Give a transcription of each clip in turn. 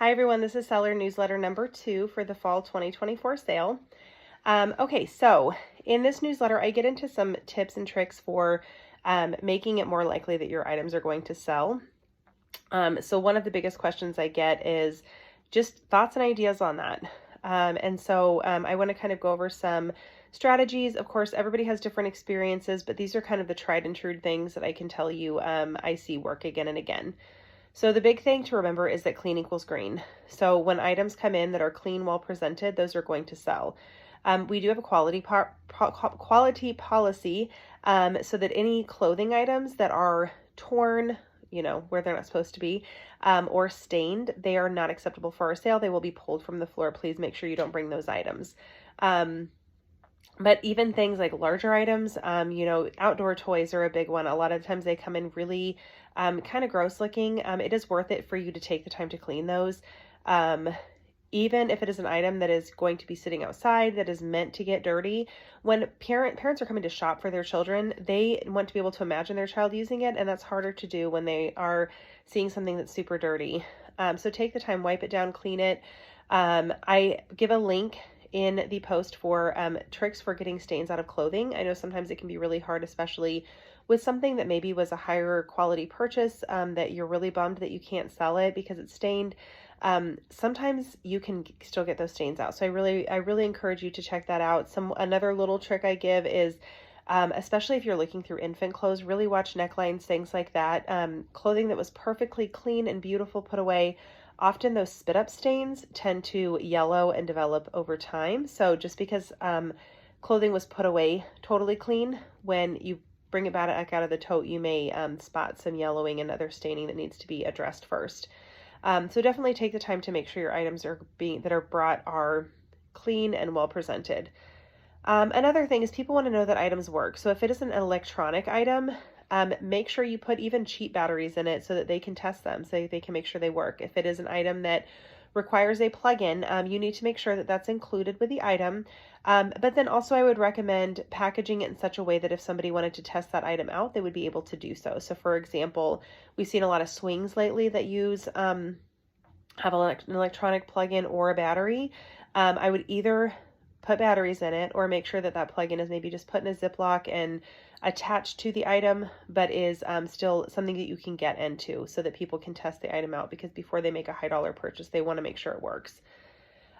Hi everyone, this is seller newsletter number 2 for the fall 2024 sale. Okay, so in this newsletter, I get into some tips and tricks for making it more likely that your items are going to sell. So one of the biggest questions I get is just thoughts and ideas on that. I want to kind of go over some strategies. Of course, everybody has different experiences, but these are kind of the tried and true things that I can tell you I see work again and again. So the big thing to remember is that clean equals green. So when items come in that are clean, well presented, those are going to sell. We do have a quality policy, so that any clothing items that are torn, where they're not supposed to be, or stained, they are not acceptable for our sale. They will be pulled from the floor. Please make sure you don't bring those items. But even things like larger items, outdoor toys are a big one. A lot of times they come in really kind of gross looking. It is worth it for you to take the time to clean those. Even if it is an item that is going to be sitting outside, that is meant to get dirty, when parents are coming to shop for their children, they want to be able to imagine their child using it, and that's harder to do when they are seeing something that's super dirty. So take the time, wipe it down, clean it. I give a link in the post for tricks for getting stains out of clothing. I know sometimes it can be really hard, especially with something that maybe was a higher quality purchase, that you're really bummed that you can't sell it because it's stained. Sometimes you can still get those stains out. So I really encourage you to check that out. Another little trick I give is, especially if you're looking through infant clothes, really watch necklines, things like that. Clothing that was perfectly clean and beautiful put away, often those spit up stains tend to yellow and develop over time. So just because clothing was put away totally clean, when you bring it back out of the tote, you may spot some yellowing and other staining that needs to be addressed first. So definitely take the time to make sure your items that are brought are clean and well presented. Another thing is people want to know that items work. So if it is an electronic item, make sure you put even cheap batteries in it so that they can test them, so they can make sure they work. If it is an item that requires a plug-in, you need to make sure that that's included with the item. But then also I would recommend packaging it in such a way that if somebody wanted to test that item out, they would be able to do so. So for example, we've seen a lot of swings lately that use have an electronic plug-in or a battery. I would either put batteries in it or make sure that that plug-in is maybe just put in a Ziploc and attached to the item, but is still something that you can get into so that people can test the item out, because before they make a high dollar purchase, they want to make sure it works.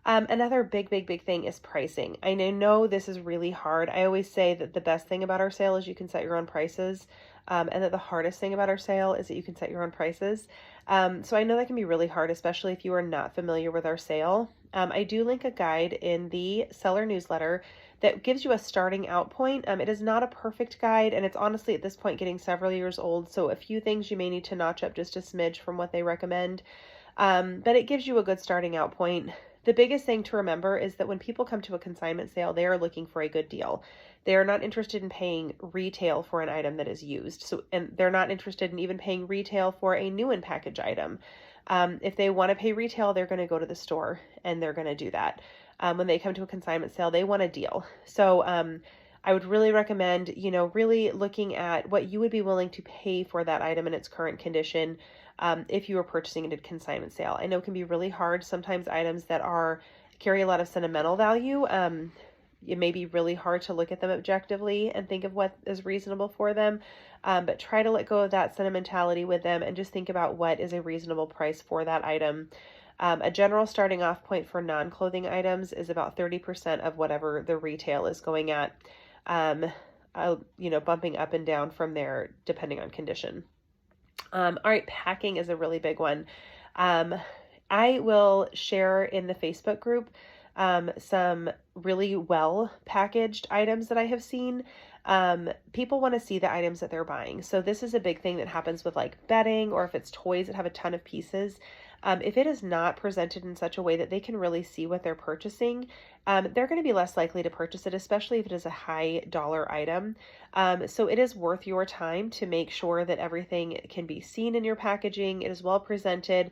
Another big thing is pricing. I know this is really hard. I always say that the best thing about our sale is you can set your own prices, and that the hardest thing about our sale is that you can set your own prices. So I know that can be really hard, especially if you are not familiar with our sale. I do link a guide in the seller newsletter that gives you a starting out point. It is not a perfect guide, and it's honestly at this point getting several years old, so a few things you may need to notch up just a smidge from what they recommend. But it gives you a good starting out point. The biggest thing to remember is that when people come to a consignment sale, they are looking for a good deal. They are not interested in paying retail for an item that is used. And they're not interested in even paying retail for a new in package item. If they want to pay retail, they're going to go to the store and they're going to do that. When they come to a consignment sale, they want a deal. So I would really recommend, really looking at what you would be willing to pay for that item in its current condition, if you were purchasing it at consignment sale. I know it can be really hard. Sometimes items that carry a lot of sentimental value, it may be really hard to look at them objectively and think of what is reasonable for them. But try to let go of that sentimentality with them and just think about what is a reasonable price for that item. A general starting off point for non-clothing items is about 30% of whatever the retail is going at, bumping up and down from there depending on condition. All right, packing is a really big one. I will share in the Facebook group some really well packaged items that I have seen. People want to see the items that they're buying. So this is a big thing that happens with like bedding, or if it's toys that have a ton of pieces. If it is not presented in such a way that they can really see what they're purchasing, they're going to be less likely to purchase it, especially if it is a high dollar item. So it is worth your time to make sure that everything can be seen in your packaging. It is well presented.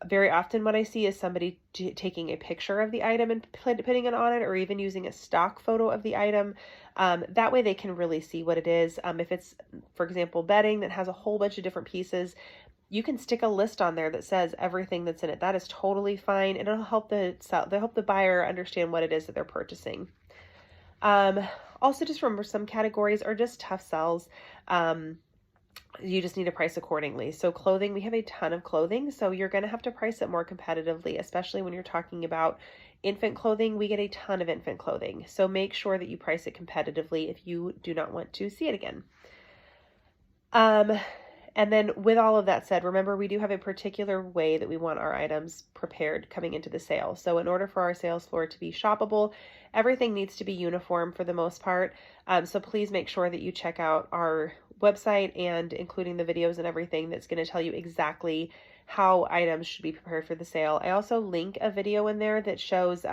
Very often what I see is somebody taking a picture of the item and putting it on it, or even using a stock photo of the item. That way they can really see what it is. If it's, for example, bedding that has a whole bunch of different pieces, you can stick a list on there that says everything that's in it. That is totally fine. And it'll help the buyer understand what it is that they're purchasing. Also, just remember, some categories are just tough sells. You just need to price accordingly. So clothing, we have a ton of clothing, so you're going to have to price it more competitively, especially when you're talking about infant clothing. We get a ton of infant clothing, so make sure that you price it competitively if you do not want to see it again. And then with all of that said, remember, we do have a particular way that we want our items prepared coming into the sale. So in order for our sales floor to be shoppable, everything needs to be uniform for the most part. So please make sure that you check out our website, and including the videos and everything that's going to tell you exactly how items should be prepared for the sale. I also link a video in there that shows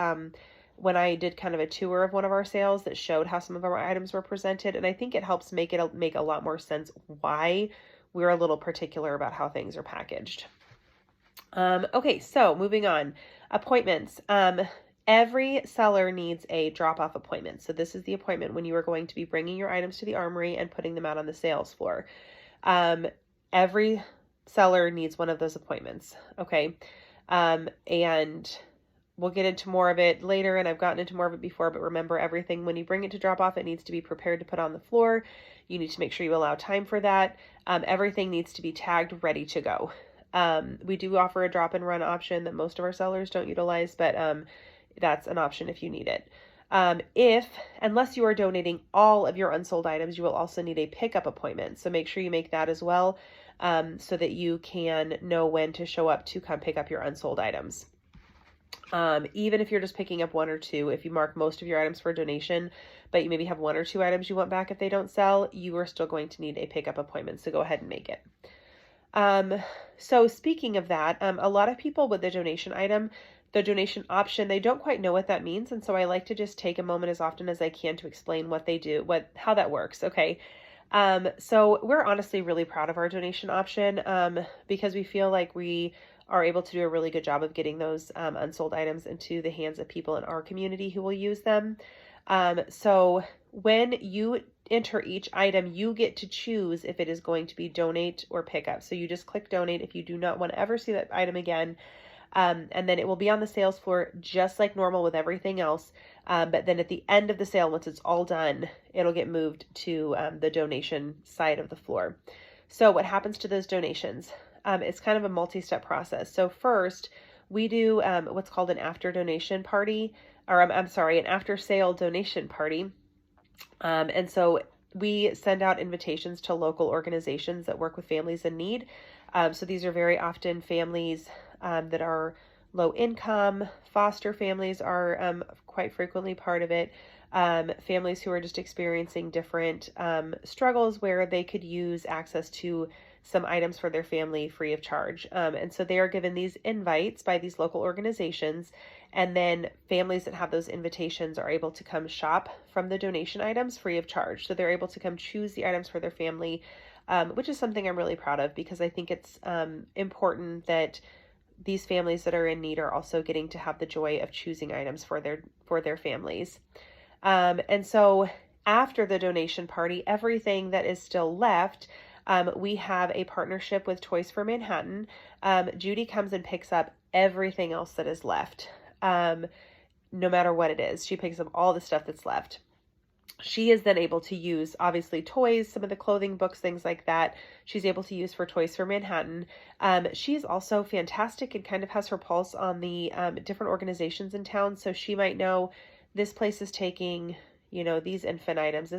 when I did kind of a tour of one of our sales that showed how some of our items were presented. And I think it helps make a lot more sense why we're a little particular about how things are packaged. Okay, so moving on. Appointments. Every seller needs a drop-off appointment. So this is the appointment when you are going to be bringing your items to the armory and putting them out on the sales floor. Every seller needs one of those appointments. Okay. And we'll get into more of it later, and I've gotten into more of it before, but remember, everything when you bring it to drop off, it needs to be prepared to put on the floor. You need to make sure you allow time for that. Everything needs to be tagged, ready to go. We do offer a drop and run option that most of our sellers don't utilize, but that's an option if you need it. Unless you are donating all of your unsold items, you will also need a pickup appointment. So make sure you make that as well, so that you can know when to show up to come pick up your unsold items. Even if you're just picking up one or two, if you mark most of your items for donation, but you maybe have one or two items you want back if they don't sell, you are still going to need a pickup appointment. So go ahead and make it. So speaking of that, a lot of people with the donation option, they don't quite know what that means. And so I like to just take a moment as often as I can to explain what they do, how that works. Okay. So we're honestly really proud of our donation option, because we feel like we are able to do a really good job of getting those unsold items into the hands of people in our community who will use them. So when you enter each item, you get to choose if it is going to be donate or pick up. So you just click donate if you do not want to ever see that item again. And then it will be on the sales floor just like normal with everything else. But then at the end of the sale, once it's all done, it'll get moved to the donation side of the floor. So what happens to those donations? It's kind of a multi-step process. So first, we do what's called an after donation party, or an after sale donation party. And so we send out invitations to local organizations that work with families in need. So these are very often families that are low income. Foster families are quite frequently part of it. Families who are just experiencing different struggles where they could use access to some items for their family free of charge. And so they are given these invites by these local organizations, and then families that have those invitations are able to come shop from the donation items free of charge. So they're able to come choose the items for their family, which is something I'm really proud of, because I think it's important that these families that are in need are also getting to have the joy of choosing items for their families. And so after the donation party, everything that is still left, we have a partnership with Toys for Manhattan. Judy comes and picks up everything else that is left. No matter what it is, she picks up all the stuff that's left. She is then able to use, obviously, toys, some of the clothing, books, things like that, she's able to use for Toys for Manhattan. She's also fantastic and kind of has her pulse on the different organizations in town. So she might know this place is taking, these infant items.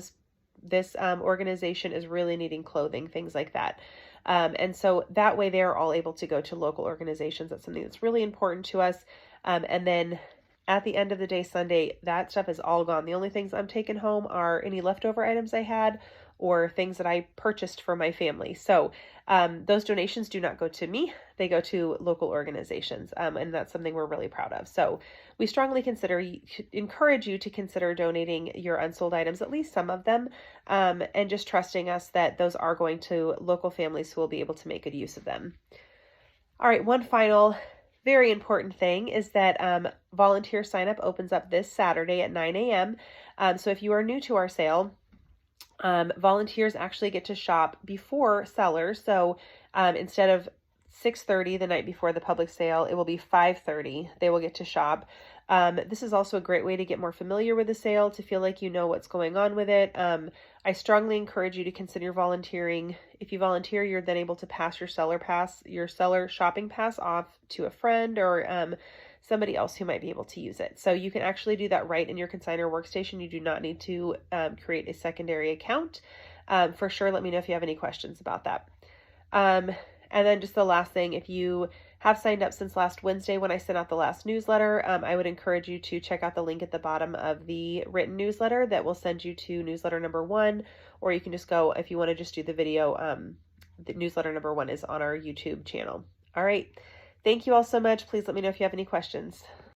This organization is really needing clothing, things like that. And so that way they're all able to go to local organizations. That's something that's really important to us. And then at the end of the day, Sunday, that stuff is all gone. The only things I'm taking home are any leftover items I had or things that I purchased for my family. So those donations do not go to me. They go to local organizations. And that's something we're really proud of. So we strongly encourage you to consider donating your unsold items, at least some of them, and just trusting us that those are going to local families who will be able to make good use of them. All right, one final very important thing is that volunteer sign up opens up this Saturday at 9 a.m. So if you are new to our sale, volunteers actually get to shop before sellers. So instead of 6:30 the night before the public sale. It will be 5:30. They will get to shop. This is also a great way to get more familiar with the sale, to feel like you know what's going on with it. I strongly encourage you to consider volunteering. If you volunteer, you're then able to pass your seller shopping pass off to a friend or somebody else who might be able to use it. So you can actually do that right in your consignor workstation. You do not need to create a secondary account. For sure, let me know if you have any questions about that. And then just the last thing, if you have signed up since last Wednesday when I sent out the last newsletter, I would encourage you to check out the link at the bottom of the written newsletter that will send you to newsletter number 1, or you can just go, if you want to just do the video, the newsletter number 1 is on our YouTube channel. All right. Thank you all so much. Please let me know if you have any questions.